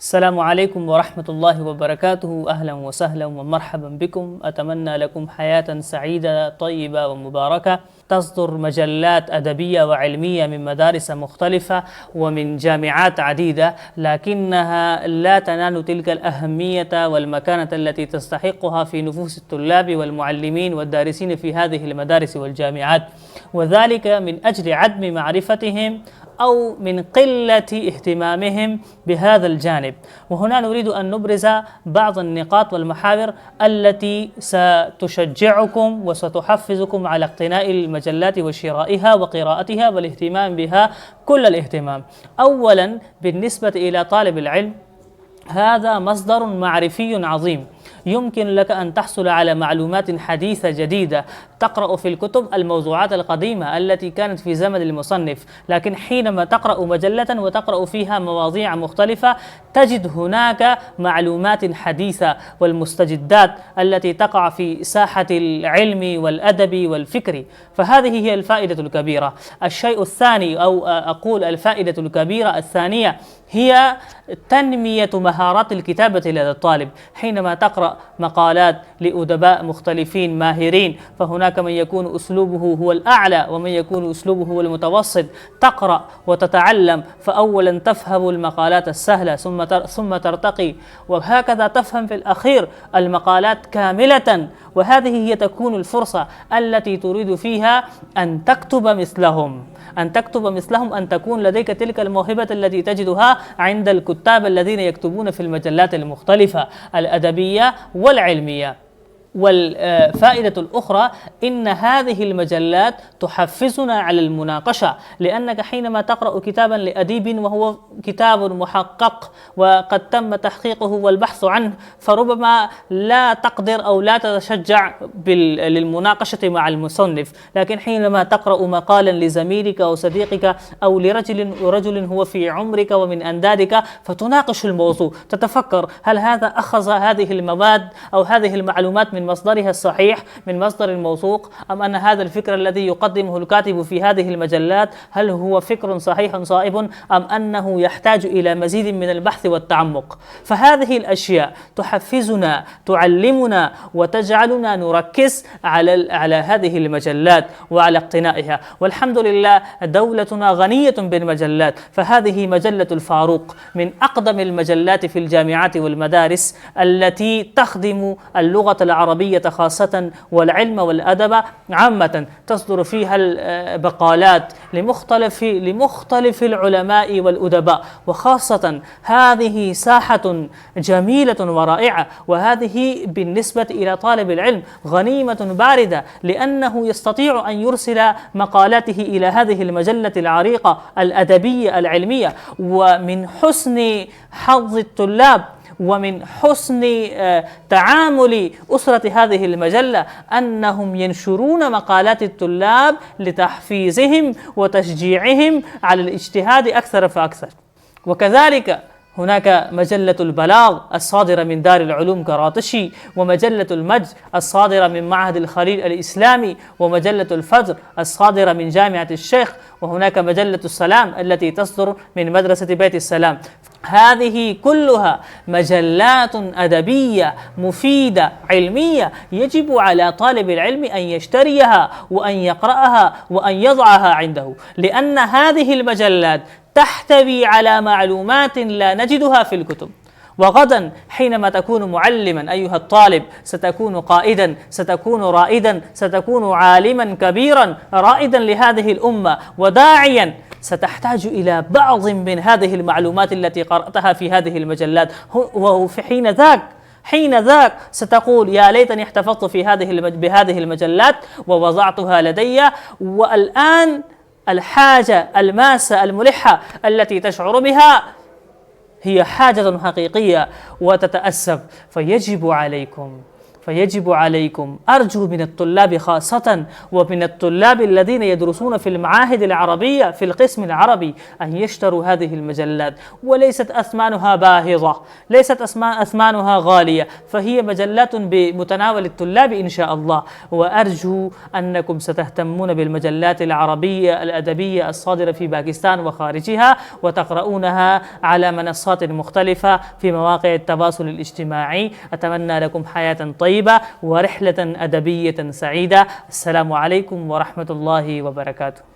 السلام عليكم ورحمة الله وبركاته. أهلا وسهلا ومرحبا بكم. أتمنى لكم حياة سعيدة طيبة ومباركة. تصدر مجلات أدبية وعلمية من مدارس مختلفة ومن جامعات عديدة، لكنها لا تنال تلك الأهمية والمكانة التي تستحقها في نفوس الطلاب والمعلمين والدارسين في هذه المدارس والجامعات، وذلك من أجل عدم معرفتهم أو من قلة اهتمامهم بهذا الجانب. وهنا نريد أن نبرز بعض النقاط والمحاور التي ستشجعكم وستحفزكم على اقتناء المجلات وشرائها وقراءتها والاهتمام بها كل الاهتمام. أولا، بالنسبة إلى طالب العلم، هذا مصدر معرفي عظيم، يمكن لك أن تحصل على معلومات حديثة جديدة. تقرأ في الكتب الموضوعات القديمة التي كانت في زمن المصنف، لكن حينما تقرأ مجلة وتقرأ فيها مواضيع مختلفة تجد هناك معلومات حديثة والمستجدات التي تقع في ساحة العلم والأدب والفكر. فهذه هي الفائدة الكبيرة. الشيء الثاني، أو أقول الفائدة الكبيرة الثانية، هي تنمية مهارات الكتابة لدى الطالب. حينما تقرأ مقالات لأدباء مختلفين ماهرين، فهناك من يكون أسلوبه هو الأعلى ومن يكون أسلوبه هو المتوسط. تقرأ وتتعلم، فأولا تفهم المقالات السهلة ثم ترتقي، وهكذا تفهم في الأخير المقالات كاملة، وهذه هي تكون الفرصة التي تريد فيها أن تكتب مثلهم، أن تكون لديك تلك الموهبة التي تجدها عند الكتاب الذين يكتبون في المجلات المختلفة الأدبية والعلمية. والفائدة الأخرى، إن هذه المجلات تحفزنا على المناقشة، لأنك حينما تقرأ كتابا لأديب وهو كتاب محقق وقد تم تحقيقه والبحث عنه، فربما لا تقدر أو لا تتشجع للمناقشة مع المصنف، لكن حينما تقرأ مقالا لزميلك أو صديقك أو لرجل هو في عمرك ومن أندادك، فتناقش الموضوع، تتفكر هل هذا أخذ هذه المواد أو هذه المعلومات من مصدرها الصحيح، من مصدر الموثوق، أم أن هذا الفكر الذي يقدمه الكاتب في هذه المجلات هل هو فكر صحيح صائب، أم أنه يحتاج إلى مزيد من البحث والتعمق. فهذه الأشياء تحفزنا، تعلمنا، وتجعلنا نركز على هذه المجلات وعلى اقتنائها. والحمد لله دولتنا غنية بالمجلات، فهذه مجلة الفاروق من أقدم المجلات في الجامعات والمدارس التي تخدم اللغة العربية خاصة والعلم والأدب عامة. تصدر فيها البقالات لمختلف العلماء والأدباء، وخاصة هذه ساحة جميلة ورائعة، وهذه بالنسبة إلى طالب العلم غنيمة باردة، لأنه يستطيع أن يرسل مقالاته إلى هذه المجلة العريقة الأدبية العلمية. ومن حسن حظ الطلاب ومن حسن تعامل أسرة هذه المجلة أنهم ينشرون مقالات الطلاب لتحفيزهم وتشجيعهم على الاجتهاد أكثر فأكثر. وكذلك هناك مجلة البلاغ الصادرة من دار العلوم كراتشي، ومجلة المجد الصادرة من معهد الخليل الإسلامي، ومجلة الفجر الصادرة من جامعة الشيخ، وهناك مجلة السلام التي تصدر من مدرسة بيت السلام. هذه كلها مجلات أدبية مفيدة علمية، يجب على طالب العلم أن يشتريها وأن يقرأها وأن يضعها عنده، لأن هذه المجلات تحتوي على معلومات لا نجدها في الكتب. وغدا حينما تكون معلما أيها الطالب ستكون قائدا، ستكون رائدا، ستكون عالما كبيرا رائدا لهذه الأمة وداعيا، ستحتاج إلى بعض من هذه المعلومات التي قرأتها في هذه المجلات. وفي حين ذاك ستقول يا ليتني احتفظت بهذه المجلات ووضعتها لدي. والآن الحاجة الماسة الملحة التي تشعر بها هي حاجة حقيقية وتتأسف، فيجب عليكم فيجب عليكم، أرجو من الطلاب خاصة ومن الطلاب الذين يدرسون في المعاهد العربية في القسم العربي أن يشتروا هذه المجلات، وليست أثمانها باهظة، ليست أثمانها غالية، فهي مجلات بمتناول الطلاب إن شاء الله. وأرجو أنكم ستهتمون بالمجلات العربية الأدبية الصادرة في باكستان وخارجها، وتقرؤونها على منصات مختلفة في مواقع التواصل الاجتماعي. أتمنى لكم حياة طيبة ورحلة أدبية سعيدة. السلام عليكم ورحمة الله وبركاته.